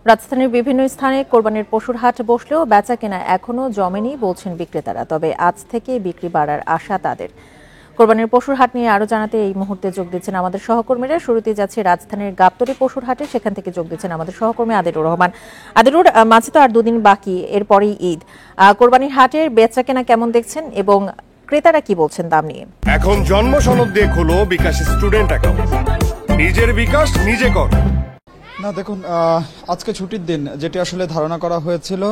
রাজধানীর বিভিন্ন স্থানে কোরবানির পশুর হাট বসলেও বেচাকেনা এখনো জমেনি বলছেন বিক্রেতারা। তবে আজ থেকে বিক্রি বাড়ার আশা তাদের। কোরবানির পশুর হাট নিয়ে আরো জানাতে এই মুহূর্তে যোগ দিচ্ছেন আমাদের সহকর্মীরা। শুরুতে যাচ্ছে রাজধানীর গাবতলী পশুর হাটে, সেখান থেকে যোগ দিচ্ছেন আমাদের সহকর্মী আদিলুর রহমান। আদিলুর, মাঝে তো আর দুদিন বাকি, এরপরেই ঈদ। কোরবানির হাটের বেচাকেনা কেমন দেখছেন এবং ক্রেতারা কি বলছেন দাম নিয়ে? এখন জন্ম সনদ দিয়ে খোলো বিকাশ স্টুডেন্ট অ্যাকাউন্ট। নিজের বিকাশ নিজে কর। না দেখুন, আজকে ছুটির দিন, যেটি আসলে ধারণা করা হয়েছিল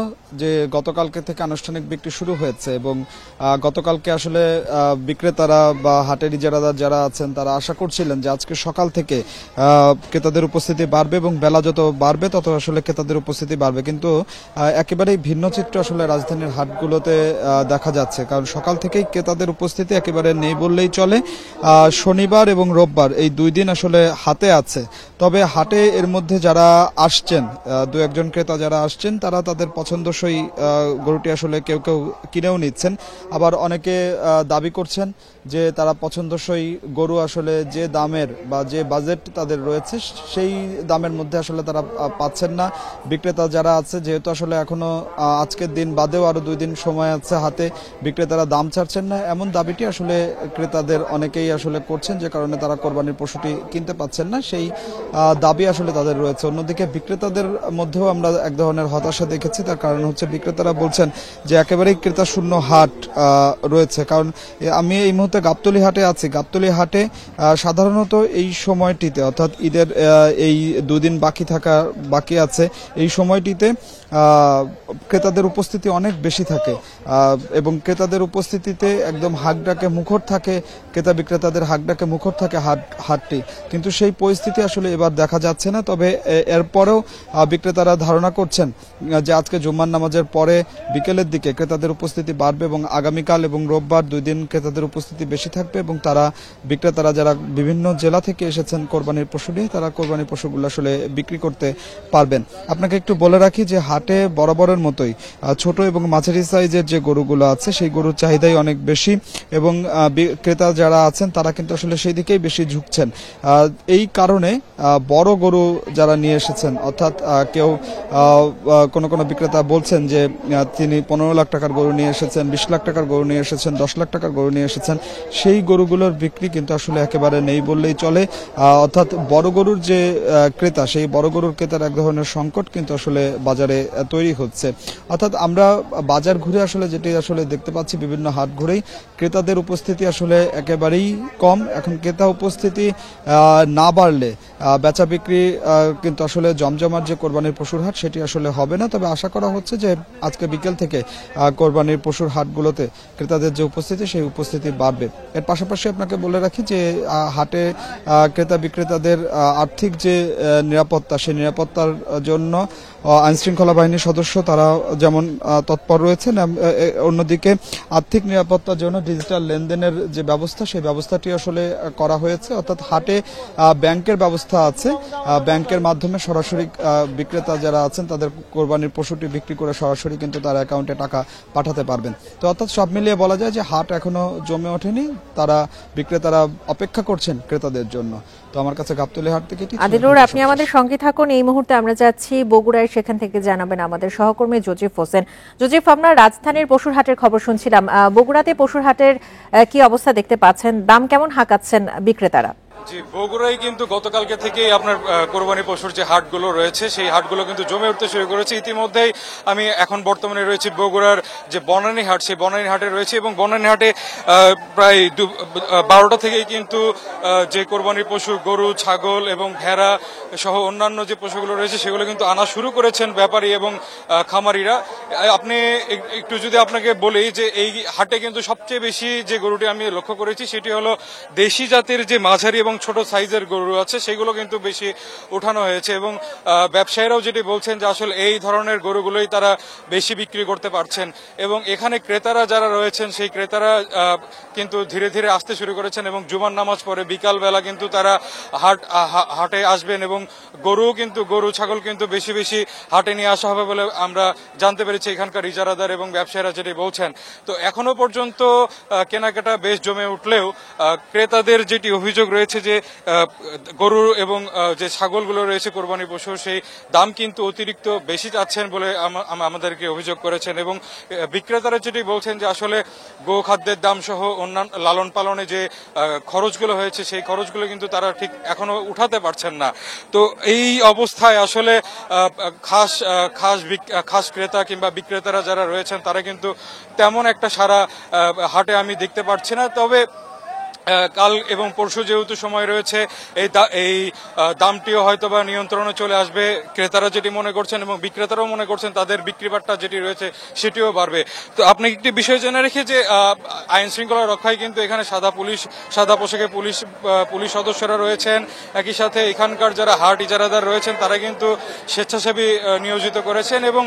যে গতকালকে থেকে আনুষ্ঠানিক বিক্রি শুরু হয়েছে এবং গতকালকে আসলে বিক্রেতারা বা হাটের ইজারাদার যারা আছেন তারা আশা করছিলেন যে আজকে সকাল থেকে ক্রেতাদের উপস্থিতি বাড়বে এবং বেলা যত বাড়বে তত আসলে ক্রেতাদের উপস্থিতি বাড়বে, কিন্তু একেবারেই ভিন্ন চিত্র আসলে রাজধানীর হাটগুলোতে দেখা যাচ্ছে। কারণ সকাল থেকেই ক্রেতাদের উপস্থিতি একেবারে নেই বললেই চলে। শনিবার এবং রোববার এই দুই দিন আসলে হাতে আছে, তবে হাটে এর মধ্যে যারা আসছেন, দু একজন ক্রেতা যারা আসছেন, তারা তাদের পছন্দসই গরুটি আসলে কেউ কেউ কিনেও নিচ্ছেন। আবার অনেকে দাবি করছেন যে তারা পছন্দসই গরু আসলে যে দামের বা যে বাজেট তাদের রয়েছে সেই দামের মধ্যে আসলে তারা পাচ্ছেন না। বিক্রেতা যারা আছে, যেহেতু আসলে এখনো আজকের দিন বাদেও আরো 2 দিন সময় আছে হাতে, বিক্রেতারা দাম ছাড়ছেন না, এমন দাবিটি আসলে ক্রেতাদের অনেকেই আসলে করছেন, যে কারণে তারা কোরবানির পশুটি কিনতে পাচ্ছেন না, সেই দাবি আসলে তাদের রয়েছে। অন্যদিকে বিক্রেতাদের মধ্যেও আমরা এক ধরনের হতাশা দেখেছি। তার কারণ হচ্ছে বিক্রেতারা বলছেন যে একেবারেই ক্রেতা শূন্য হাট রয়েছে। কারণ আমি এই মুহূর্তে গাবতলী হাটে আছি। গাবতলী হাটে সাধারণত এই সময়টিতে, অর্থাৎ ঈদের এই 2 দিন বাকি আছে, এই সময়টিতে ক্রেতাদের উপস্থিতি অনেক বেশি থাকে এবং ক্রেতাদের উপস্থিতিতে একদম হাঁকডাকে মুখর থাকে, ক্রেতা বিক্রেতাদের হাঁকডাকে মুখর থাকে হাটটি। কিন্তু সেই পরিস্থিতি আসলে এবার দেখা যাচ্ছে না। তবে এরপরেও বিক্রেতারা ধারণা করছেন যে আজকে জুম্মার নামাজের পরে বিকেলের দিকে ক্রেতাদের উপস্থিতি বাড়বে এবং আগামীকাল এবং রোববার 2 দিন ক্রেতাদের উপস্থিতি বেশি থাকবে এবং বিক্রেতারা যারা বিভিন্ন জেলা থেকে এসেছেন কোরবানির পশু নিয়ে, তারা কোরবানির পশুগুলো আসলে বিক্রি করতে পারবেন। আপনাকে একটু বলে রাখি যে হাটে বরাবরের মতোই ছোট এবং মাঝারি সাইজের যে গরুগুলো আছে সেই গরুর চাহিদাই অনেক বেশি এবং ক্রেতা যারা আছেন তারা কিন্তু আসলে সেই দিকেই বেশি ঝুঁকছেন। এই কারণে বড় গরু যারা নিয়ে এসেছেন, অর্থাৎ কেউ কোনো বিক্রেতা বলছেন যে তিনি 15 লাখ টাকার গরু নিয়ে এসেছেন, 20 লাখ টাকার গরু নিয়ে এসেছেন, 10 লাখ টাকার গরু নিয়ে এসেছেন, সেই গরুগুলোর বিক্রি কিন্তু আসলে একেবারে নেই বললেই চলে। অর্থাৎ বড় গরুর যে ক্রেতা, সেই বড় গরুর ক্রেতার এক ধরনের সংকট কিন্তু আসলে বাজারে তৈরি হচ্ছে। অর্থাৎ আমরা বাজার ঘুরে আসলে যেটি আসলে দেখতে পাচ্ছি, বিভিন্ন হাট ঘুরেই ক্রেতাদের উপস্থিতি আসলে একেবারেই কম। এখন ক্রেতা উপস্থিতি না বাড়লে বেচা বিক্রি কিন্তু আসলে জমজমার যে কোরবানির পশুর হাট সেটি আসলে হবে না। তবে আশা করা হচ্ছে যে আজকে বিকেল থেকে কোরবানির পশুর হাটগুলোতে ক্রেতাদের যে উপস্থিতি, সেই উপস্থিতি বাড়বে। এর পাশাপাশি আপনাকে বলে রাখি যে হাটে ক্রেতা বিক্রেতাদের আর্থিক যে নিরাপত্তা, সেই নিরাপত্তার জন্য আইনশৃঙ্খলা বাহিনীর সদস্য তারা যেমন তৎপর রয়েছেন, অন্যদিকে আর্থিক নিরাপত্তার জন্য ডিজিটাল লেনদেনের যে ব্যবস্থা, সেই ব্যবস্থাটি আসলে করা হয়েছে। অর্থাৎ হাটে ব্যাংকের ব্যবস্থা আছে, ব্যাংকের মাধ্যমে সরাসরি বিক্রেতা যারা আছেন তাদের কোরবানির পশুটি বিক্রি করে সরাসরি কিন্তু তার অ্যাকাউন্টে টাকা পাঠাতে পারবেন। তো অর্থাৎ সব মিলিয়ে বলা যায় যে হাট এখনো জমে ওঠেনি, বিক্রেতারা অপেক্ষা করছেন ক্রেতাদের জন্য। তো আমার কাছে গাবতলী হাট থেকে আদিলুর, আপনি আমাদের সঙ্গে থাকুন। এই মুহূর্তে আমরা যাচ্ছি বগুড়ায়, সেখান থেকে জানাবেন আমাদের সহকর্মী জজিফ হোসেন। জজিফ, আমরা রাজধানীর পশুর হাটের খবর শুনছিলাম, বগুড়াতে পশুর হাটের কি অবস্থা দেখতে পাচ্ছেন? দাম কেমন হাঁকাচ্ছেন বিক্রেতারা? জি, বগুড়ায় কিন্তু গতকালকে থেকেই আপনার কোরবানি পশুর যে হাটগুলো রয়েছে সেই হাটগুলো কিন্তু জমে উঠতে শুরু করেছে। ইতিমধ্যেই আমি এখন বর্তমানে রয়েছি বগুড়ার যে বনানী হাট, সেই বনানী হাটে রয়েছে এবং বনানী হাটে প্রায় 12টা থেকেই কিন্তু যে কোরবানির পশু, গরু, ছাগল এবং ভেড়া সহ অন্যান্য যে পশুগুলো রয়েছে সেগুলো কিন্তু আনা শুরু করেছেন ব্যাপারী এবং খামারিরা। আপনি একটু যদি আপনাকে বলি যে এই হাটে কিন্তু সবচেয়ে বেশি যে গরুটি আমি লক্ষ্য করেছি সেটি হলো দেশি জাতের যে মাঝারি এবং ছোট সাইজের গরু আছে, সেগুলো কিন্তু বেশি উঠানো হয়েছে এবং ব্যবসায়ীরাও যেটি বলছেন যে আসলে এই ধরনের গরুগুলোই তারা বেশি বিক্রি করতে পারছেন এবং এখানে ক্রেতারা যারা রয়েছেন সেই ক্রেতারা কিন্তু ধীরে ধীরে আসতে শুরু করেছেন এবং জুমার নামাজ পরে বিকাল বেলা কিন্তু তারা হাটে আসবেন এবং গরু ছাগল কিন্তু বেশি বেশি হাটে নিয়ে আসা হবে বলে আমরা জানতে পেরেছি এখানকার ইজারাদার এবং ব্যবসায়ীরা যেটি বলছেন। তো এখনো পর্যন্ত কেনাকাটা বেশ জমে উঠলেও ক্রেতাদের যেটি অভিযোগ রয়েছে যে গরু এবং যে ছাগলগুলো রয়েছে কোরবানি পশু সেই দাম কিন্তু অতিরিক্ত বেশি চাচ্ছেন বলে আমাদেরকে অভিযোগ করেছেন এবং বিক্রেতারা যেটি বলছেন যে আসলে গো খাদ্যের দাম সহ অন্যান্য লালন পালনে যে খরচগুলো হয়েছে সেই খরচগুলো কিন্তু তারা ঠিক এখনো উঠাতে পারছেন না। তো এই অবস্থায় আসলে খাস ক্রেতা কিংবা বিক্রেতারা যারা রয়েছেন তারা কিন্তু তেমন একটা সারা হাটে আমি দেখতে পাচ্ছি না। তবে কাল এবং পরশু যেহেতু সময় রয়েছে এই দামটিও হয়তো বা নিয়ন্ত্রণে চলে আসবে, ক্রেতারা যেটি মনে করছেন এবং বিক্রেতারাও মনে করছেন তাদের বিক্রি বাট্টা যেটি রয়েছে সেটিও বাড়বে। তো আপনাকে একটি বিষয় জেনে রেখে যে আইন শৃঙ্খলা রক্ষায় কিন্তু এখানে সাদা পোশাকে পুলিশ সদস্যরা রয়েছেন, একই সাথে এখানকার যারা হাট ইজারাদার রয়েছেন তারা কিন্তু স্বেচ্ছাসেবী নিয়োজিত করেছেন এবং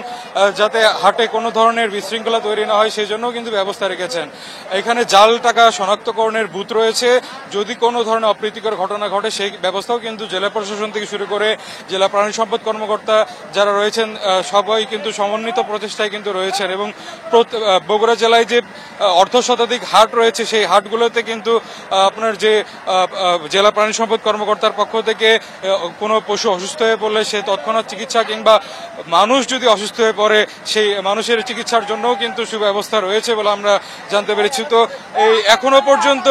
যাতে হাটে কোনো ধরনের বিশৃঙ্খলা তৈরি না হয় সেই জন্যও কিন্তু ব্যবস্থা রেখেছেন। এখানে জাল টাকা শনাক্তকরণের বুথ রয়েছে, যদি কোনো ধরনের অপ্রীতিকর ঘটনা ঘটে সেই ব্যবস্থাও কিন্তু জেলা প্রশাসন থেকে শুরু করে জেলা প্রাণী সম্পদ কর্মকর্তা যারা রয়েছেন সবাই কিন্তু সমন্বিত প্রচেষ্টায় কিন্তু রয়েছেন এবং বগুড়া জেলায় যে অর্ধ শতাধিক হাট রয়েছে সেই হাটগুলোতে কিন্তু আপনার যে জেলা প্রাণী সম্পদ কর্মকর্তার পক্ষ থেকে কোনো পশু অসুস্থ হয়ে পড়লে সে তৎক্ষণাৎ চিকিৎসা কিংবা মানুষ যদি অসুস্থ হয়ে পড়ে সেই মানুষের চিকিৎসার জন্যও কিন্তু সুব্যবস্থা রয়েছে বলে আমরা জানতে পেরেছি। তো এই এখনো পর্যন্ত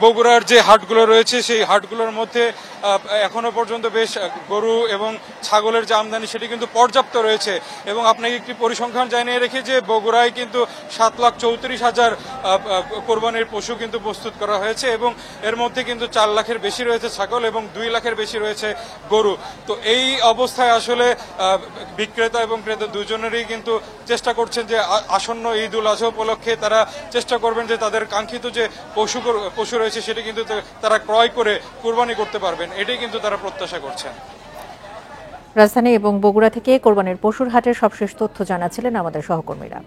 বগুড়ার যে হাটগুলো রয়েছে সেই হাটগুলোর মধ্যে এখনো পর্যন্ত বেশ গরু এবং ছাগলের যে আমদানি সেটি কিন্তু পর্যাপ্ত রয়েছে এবং আপনাকে একটি পরিসংখ্যান জানিয়ে রেখে যে বগুড়ায় কিন্তু 7,34,000 কোরবানির পশু কিন্তু প্রস্তুত করা হয়েছে এবং এর মধ্যে কিন্তু 4 লাখের বেশি রয়েছে ছাগল এবং 2 লাখের বেশি রয়েছে গরু। তো এই অবস্থায় আসলে বিক্রেতা এবং ক্রেতা দুজনেরই কিন্তু চেষ্টা করছেন যে আসন্ন ঈদ উল আজহা উপলক্ষে তারা চেষ্টা করবেন যে তাদের কাঙ্ক্ষিত যে পশু রয়েছে সেটি কিন্তু তারা ক্রয় করে কোরবানি করতে পারবেন, এটাই কিন্তু তারা প্রত্যাশা করছেন। রাজধানী এবং বগুড়া থেকে কোরবানির পশুর হাটের সবশেষ তথ্য জানাচ্ছিলেন আমাদের সহকর্মীরা।